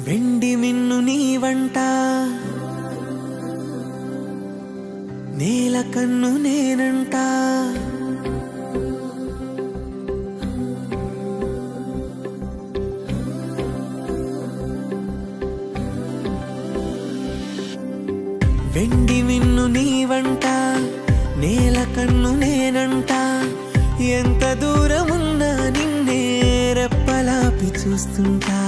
వెండి మిన్ను నీ వంట, నేల కన్ను నేనంట. వెండి మిన్ను నీ వంట, నేల కన్ను నేనంట. ఎంత దూరమున్నా నిన్నే రెప్పలాపి చూస్తుంటా.